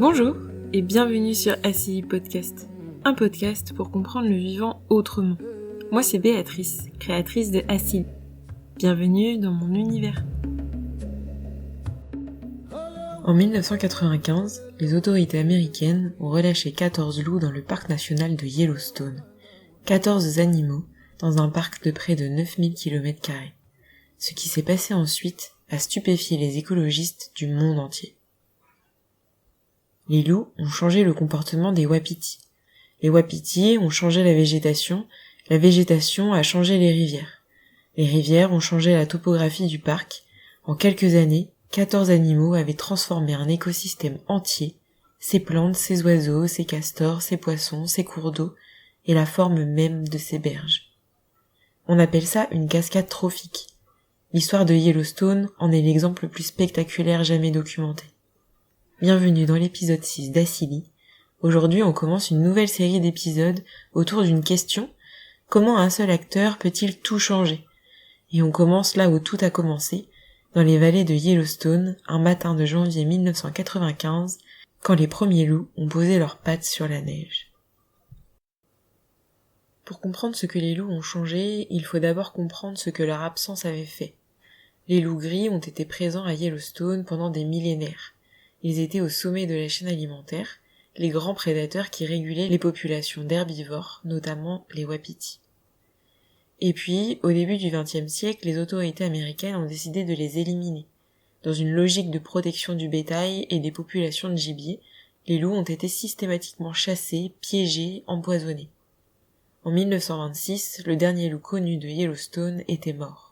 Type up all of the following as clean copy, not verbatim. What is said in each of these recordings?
Bonjour et bienvenue sur ACI Podcast, un podcast pour comprendre le vivant autrement. Moi c'est Béatrice, créatrice de ACI. Bienvenue dans mon univers. En 1995, les autorités américaines ont relâché 14 loups dans le parc national de Yellowstone. 14 animaux dans un parc de près de 9000 km². Ce qui s'est passé ensuite a stupéfié les écologistes du monde entier. Les loups ont changé le comportement des wapitis. Les wapitis ont changé la végétation a changé les rivières. Les rivières ont changé la topographie du parc. En quelques années, 14 animaux avaient transformé un écosystème entier, ses plantes, ses oiseaux, ses castors, ses poissons, ses cours d'eau et la forme même de ses berges. On appelle ça une cascade trophique. L'histoire de Yellowstone en est l'exemple le plus spectaculaire jamais documenté. Bienvenue dans l'épisode 6 d'Acili. Aujourd'hui, on commence une nouvelle série d'épisodes autour d'une question: comment un seul acteur peut-il tout changer? Et on commence là où tout a commencé, dans les vallées de Yellowstone, un matin de janvier 1995, quand les premiers loups ont posé leurs pattes sur la neige. Pour comprendre ce que les loups ont changé, il faut d'abord comprendre ce que leur absence avait fait. Les loups gris ont été présents à Yellowstone pendant des millénaires. Ils étaient au sommet de la chaîne alimentaire, les grands prédateurs qui régulaient les populations d'herbivores, notamment les wapitis. Et puis, au début du XXe siècle, les autorités américaines ont décidé de les éliminer. Dans une logique de protection du bétail et des populations de gibier, les loups ont été systématiquement chassés, piégés, empoisonnés. En 1926, le dernier loup connu de Yellowstone était mort.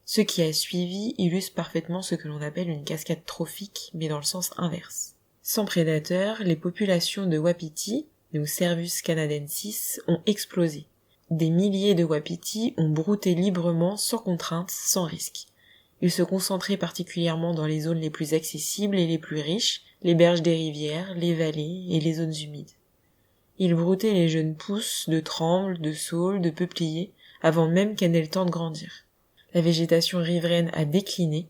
Ce qui a suivi illustre parfaitement ce que l'on appelle une cascade trophique, mais dans le sens inverse. Sans prédateurs, les populations de wapitis, ou Cervus canadensis, ont explosé. Des milliers de wapitis ont brouté librement, sans contrainte, sans risque. Ils se concentraient particulièrement dans les zones les plus accessibles et les plus riches, les berges des rivières, les vallées et les zones humides. Ils broutaient les jeunes pousses de trembles, de saules, de peupliers, avant même qu'elles n'aient le temps de grandir. La végétation riveraine a décliné,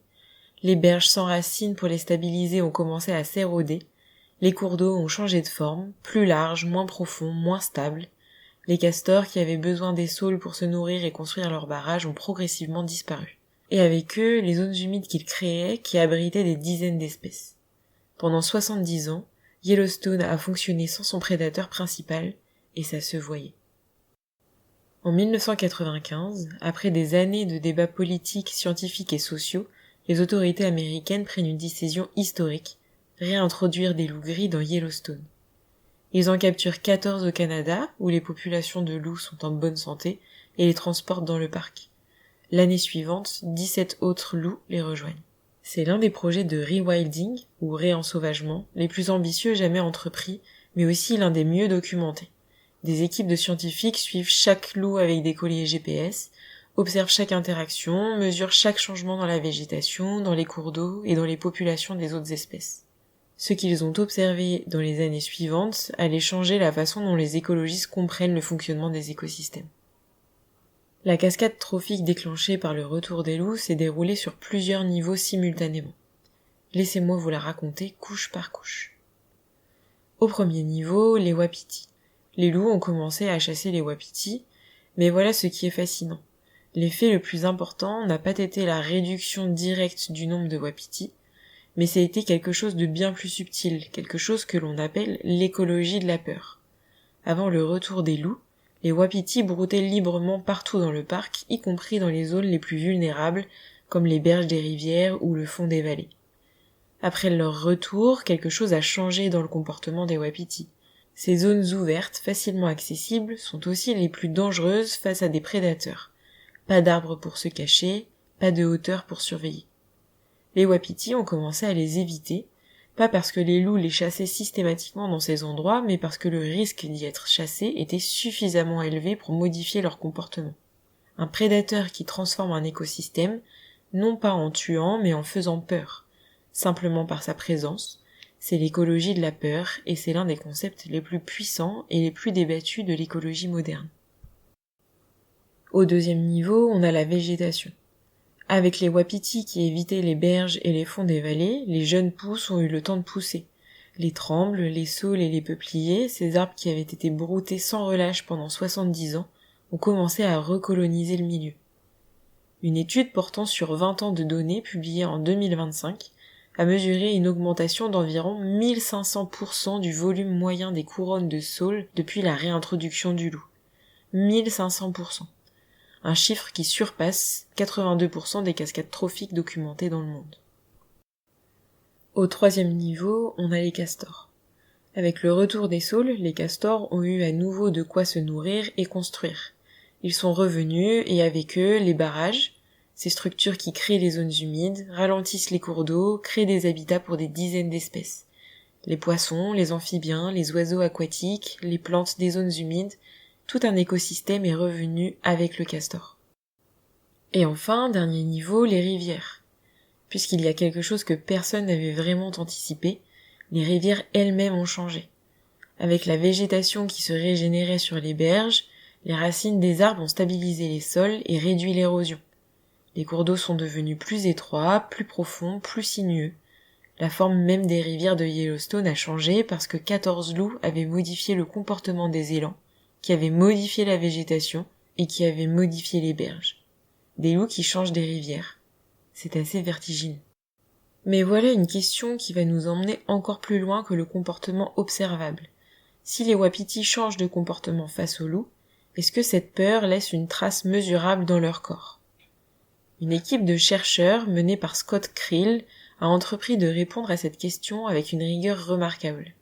les berges sans racines pour les stabiliser ont commencé à s'éroder, les cours d'eau ont changé de forme, plus larges, moins profonds, moins stables. Les castors qui avaient besoin des saules pour se nourrir et construire leurs barrages ont progressivement disparu. Et avec eux, les zones humides qu'ils créaient, qui abritaient des dizaines d'espèces. Pendant 70 ans, Yellowstone a fonctionné sans son prédateur principal, et ça se voyait. En 1995, après des années de débats politiques, scientifiques et sociaux, les autorités américaines prennent une décision historique, réintroduire des loups gris dans Yellowstone. Ils en capturent 14 au Canada, où les populations de loups sont en bonne santé, et les transportent dans le parc. L'année suivante, 17 autres loups les rejoignent. C'est l'un des projets de rewilding, ou réensauvagement, les plus ambitieux jamais entrepris, mais aussi l'un des mieux documentés. Des équipes de scientifiques suivent chaque loup avec des colliers GPS, observent chaque interaction, mesurent chaque changement dans la végétation, dans les cours d'eau et dans les populations des autres espèces. Ce qu'ils ont observé dans les années suivantes allait changer la façon dont les écologistes comprennent le fonctionnement des écosystèmes. La cascade trophique déclenchée par le retour des loups s'est déroulée sur plusieurs niveaux simultanément. Laissez-moi vous la raconter couche par couche. Au premier niveau, les wapitis. Les loups ont commencé à chasser les wapitis, mais voilà ce qui est fascinant. L'effet le plus important n'a pas été la réduction directe du nombre de wapitis, mais ça a été quelque chose de bien plus subtil, quelque chose que l'on appelle l'écologie de la peur. Avant le retour des loups, les wapitis broutaient librement partout dans le parc, y compris dans les zones les plus vulnérables, comme les berges des rivières ou le fond des vallées. Après leur retour, quelque chose a changé dans le comportement des wapitis. Ces zones ouvertes, facilement accessibles, sont aussi les plus dangereuses face à des prédateurs. Pas d'arbres pour se cacher, pas de hauteur pour surveiller. Les wapitis ont commencé à les éviter, pas parce que les loups les chassaient systématiquement dans ces endroits, mais parce que le risque d'y être chassé était suffisamment élevé pour modifier leur comportement. Un prédateur qui transforme un écosystème, non pas en tuant, mais en faisant peur, simplement par sa présence. C'est l'écologie de la peur, et c'est l'un des concepts les plus puissants et les plus débattus de l'écologie moderne. Au deuxième niveau, on a la végétation. Avec les wapitis qui évitaient les berges et les fonds des vallées, les jeunes pousses ont eu le temps de pousser. Les trembles, les saules et les peupliers, ces arbres qui avaient été broutés sans relâche pendant 70 ans, ont commencé à recoloniser le milieu. Une étude portant sur 20 ans de données publiée en 2025 a mesuré une augmentation d'environ 1500% du volume moyen des couronnes de saules depuis la réintroduction du loup. 1500%. Un chiffre qui surpasse 82% des cascades trophiques documentées dans le monde. Au 3e niveau, on a les castors. Avec le retour des saules, les castors ont eu à nouveau de quoi se nourrir et construire. Ils sont revenus et avec eux, les barrages, ces structures qui créent les zones humides, ralentissent les cours d'eau, créent des habitats pour des dizaines d'espèces. Les poissons, les amphibiens, les oiseaux aquatiques, les plantes des zones humides, tout un écosystème est revenu avec le castor. Et enfin, dernier niveau, les rivières. Puisqu'il y a quelque chose que personne n'avait vraiment anticipé, les rivières elles-mêmes ont changé. Avec la végétation qui se régénérait sur les berges, les racines des arbres ont stabilisé les sols et réduit l'érosion. Les cours d'eau sont devenus plus étroits, plus profonds, plus sinueux. La forme même des rivières de Yellowstone a changé parce que 14 loups avaient modifié le comportement des élans, qui avaient modifié la végétation et qui avaient modifié les berges. Des loups qui changent des rivières. C'est assez vertigineux. Mais voilà une question qui va nous emmener encore plus loin que le comportement observable. Si les wapitis changent de comportement face aux loups, est-ce que cette peur laisse une trace mesurable dans leur corps ? Une équipe de chercheurs menée par Scott Krill a entrepris de répondre à cette question avec une rigueur remarquable.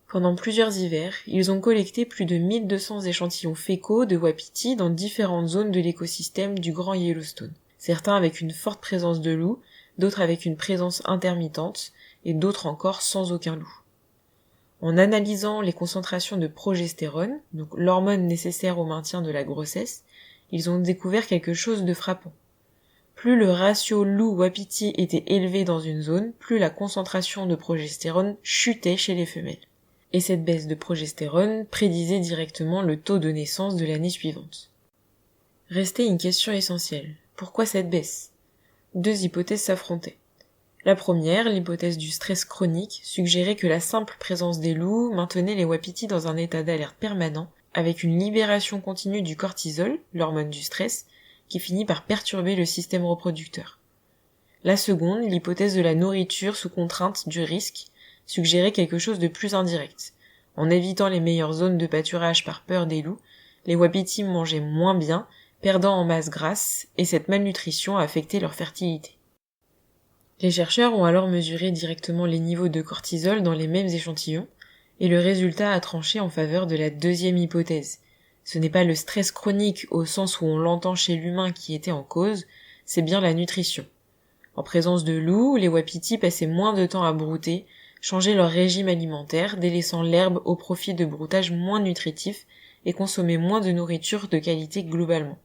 Pendant plusieurs hivers, ils ont collecté plus de 1200 échantillons fécaux de wapitis dans différentes zones de l'écosystème du Grand Yellowstone. Certains avec une forte présence de loups, d'autres avec une présence intermittente, et d'autres encore sans aucun loup. En analysant les concentrations de progestérone, donc l'hormone nécessaire au maintien de la grossesse, ils ont découvert quelque chose de frappant. Plus le ratio loup-wapiti était élevé dans une zone, plus la concentration de progestérone chutait chez les femelles. Et cette baisse de progestérone prédisait directement le taux de naissance de l'année suivante. Restait une question essentielle. Pourquoi cette baisse ? 2 hypothèses s'affrontaient. La première, l'hypothèse du stress chronique, suggérait que la simple présence des loups maintenait les wapitis dans un état d'alerte permanent, avec une libération continue du cortisol, l'hormone du stress, qui finit par perturber le système reproducteur. La seconde, l'hypothèse de la nourriture sous contrainte du risque, suggérait quelque chose de plus indirect. En évitant les meilleures zones de pâturage par peur des loups, les wapitis mangeaient moins bien, perdant en masse grasse, et cette malnutrition a affecté leur fertilité. Les chercheurs ont alors mesuré directement les niveaux de cortisol dans les mêmes échantillons, et le résultat a tranché en faveur de la deuxième hypothèse. Ce n'est pas le stress chronique au sens où on l'entend chez l'humain qui était en cause, c'est bien la nutrition. En présence de loups, les wapitis passaient moins de temps à brouter, changeaient leur régime alimentaire, délaissant l'herbe au profit de broutages moins nutritifs et consommaient moins de nourriture de qualité globalement.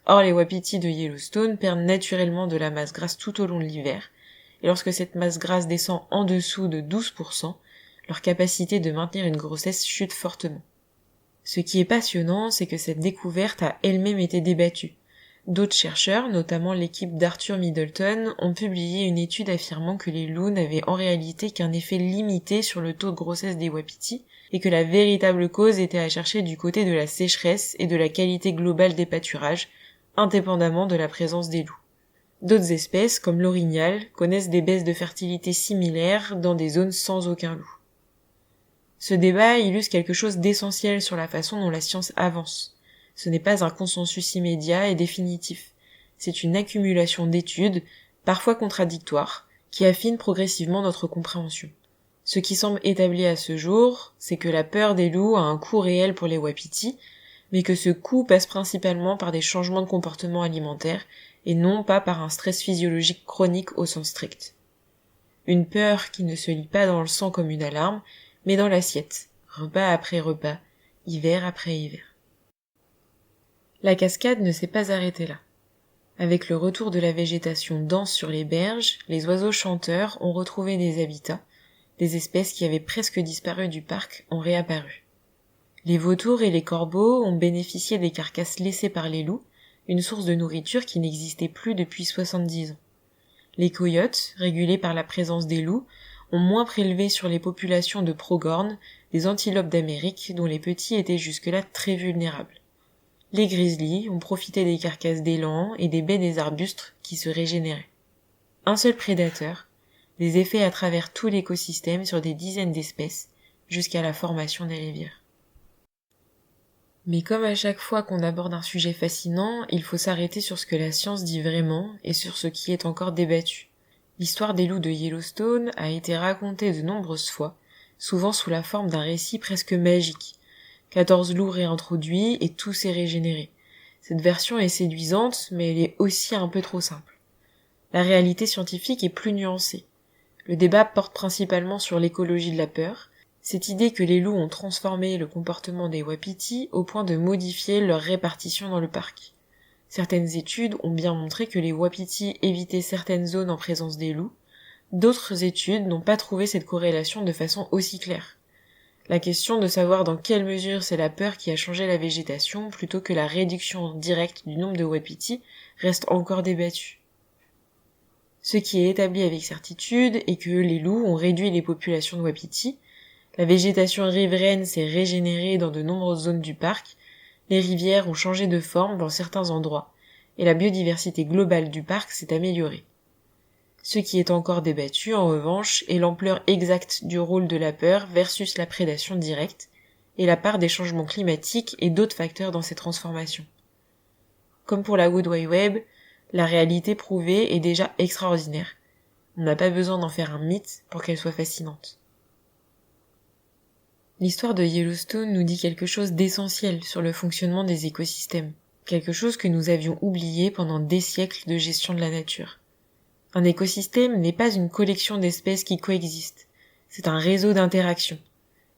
Or, les wapitis de Yellowstone perdent naturellement de la masse grasse tout au long de l'hiver, et lorsque cette masse grasse descend en dessous de 12%, leur capacité de maintenir une grossesse chute fortement. Ce qui est passionnant, c'est que cette découverte a elle-même été débattue. D'autres chercheurs, notamment l'équipe d'Arthur Middleton, ont publié une étude affirmant que les loups n'avaient en réalité qu'un effet limité sur le taux de grossesse des wapitis, et que la véritable cause était à chercher du côté de la sécheresse et de la qualité globale des pâturages, indépendamment de la présence des loups. D'autres espèces, comme l'orignal, connaissent des baisses de fertilité similaires dans des zones sans aucun loup. Ce débat illustre quelque chose d'essentiel sur la façon dont la science avance. Ce n'est pas un consensus immédiat et définitif. C'est une accumulation d'études, parfois contradictoires, qui affinent progressivement notre compréhension. Ce qui semble établi à ce jour, c'est que la peur des loups a un coût réel pour les wapitis, mais que ce coût passe principalement par des changements de comportement alimentaire et non pas par un stress physiologique chronique au sens strict. Une peur qui ne se lit pas dans le sang comme une alarme, mais dans l'assiette, repas après repas, hiver après hiver. La cascade ne s'est pas arrêtée là. Avec le retour de la végétation dense sur les berges, les oiseaux chanteurs ont retrouvé des habitats, des espèces qui avaient presque disparu du parc ont réapparu. Les vautours et les corbeaux ont bénéficié des carcasses laissées par les loups, une source de nourriture qui n'existait plus depuis 70 ans. Les coyotes, régulés par la présence des loups, ont moins prélevé sur les populations de Pronghorn, des antilopes d'Amérique dont les petits étaient jusque-là très vulnérables. Les grizzlies ont profité des carcasses d'élan et des baies des arbustes qui se régénéraient. Un seul prédateur, des effets à travers tout l'écosystème sur des dizaines d'espèces, jusqu'à la formation des rivières. Mais comme à chaque fois qu'on aborde un sujet fascinant, il faut s'arrêter sur ce que la science dit vraiment et sur ce qui est encore débattu. L'histoire des loups de Yellowstone a été racontée de nombreuses fois, souvent sous la forme d'un récit presque magique. 14 loups réintroduits et tout s'est régénéré. Cette version est séduisante, mais elle est aussi un peu trop simple. La réalité scientifique est plus nuancée. Le débat porte principalement sur l'écologie de la peur, cette idée que les loups ont transformé le comportement des wapitis au point de modifier leur répartition dans le parc. Certaines études ont bien montré que les wapitis évitaient certaines zones en présence des loups, d'autres études n'ont pas trouvé cette corrélation de façon aussi claire. La question de savoir dans quelle mesure c'est la peur qui a changé la végétation plutôt que la réduction directe du nombre de wapitis reste encore débattue. Ce qui est établi avec certitude est que les loups ont réduit les populations de wapitis, la végétation riveraine s'est régénérée dans de nombreuses zones du parc, les rivières ont changé de forme dans certains endroits, et la biodiversité globale du parc s'est améliorée. Ce qui est encore débattu, en revanche, est l'ampleur exacte du rôle de la peur versus la prédation directe, et la part des changements climatiques et d'autres facteurs dans ces transformations. Comme pour la World Wide Web, la réalité prouvée est déjà extraordinaire. On n'a pas besoin d'en faire un mythe pour qu'elle soit fascinante. L'histoire de Yellowstone nous dit quelque chose d'essentiel sur le fonctionnement des écosystèmes, quelque chose que nous avions oublié pendant des siècles de gestion de la nature. Un écosystème n'est pas une collection d'espèces qui coexistent, c'est un réseau d'interactions.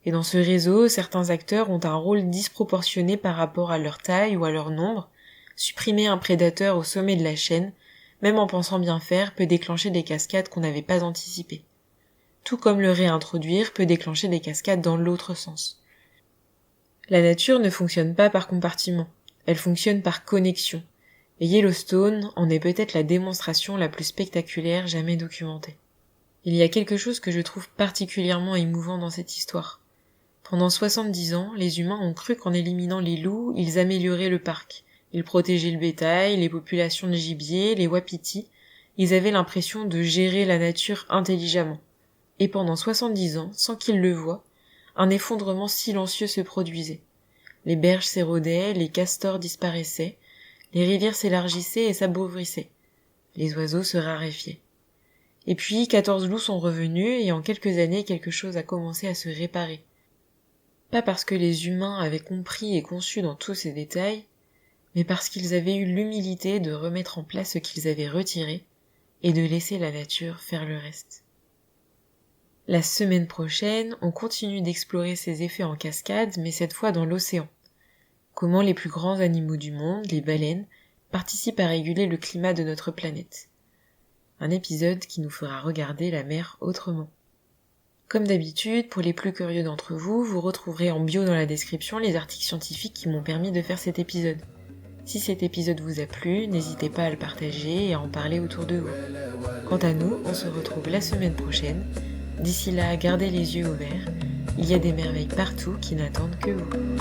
Et dans ce réseau, certains acteurs ont un rôle disproportionné par rapport à leur taille ou à leur nombre. Supprimer un prédateur au sommet de la chaîne, même en pensant bien faire, peut déclencher des cascades qu'on n'avait pas anticipées. Tout comme le réintroduire peut déclencher des cascades dans l'autre sens. La nature ne fonctionne pas par compartiment, elle fonctionne par connexion. Et Yellowstone en est peut-être la démonstration la plus spectaculaire jamais documentée. Il y a quelque chose que je trouve particulièrement émouvant dans cette histoire. Pendant 70 ans, les humains ont cru qu'en éliminant les loups, ils amélioraient le parc. Ils protégeaient le bétail, les populations de gibier, les wapitis. Ils avaient l'impression de gérer la nature intelligemment. Et pendant 70 ans, sans qu'ils le voient, un effondrement silencieux se produisait. Les berges s'érodaient, les castors disparaissaient, les rivières s'élargissaient et s'abouvrissaient. Les oiseaux se raréfiaient. Et puis 14 loups sont revenus et en quelques années quelque chose a commencé à se réparer. Pas parce que les humains avaient compris et conçu dans tous ces détails, mais parce qu'ils avaient eu l'humilité de remettre en place ce qu'ils avaient retiré et de laisser la nature faire le reste. La semaine prochaine, on continue d'explorer ces effets en cascade, mais cette fois dans l'océan. Comment les plus grands animaux du monde, les baleines, participent à réguler le climat de notre planète. Un épisode qui nous fera regarder la mer autrement. Comme d'habitude, pour les plus curieux d'entre vous, vous retrouverez en bio dans la description les articles scientifiques qui m'ont permis de faire cet épisode. Si cet épisode vous a plu, n'hésitez pas à le partager et à en parler autour de vous. Quant à nous, on se retrouve la semaine prochaine. D'ici là, gardez les yeux ouverts. Il y a des merveilles partout qui n'attendent que vous.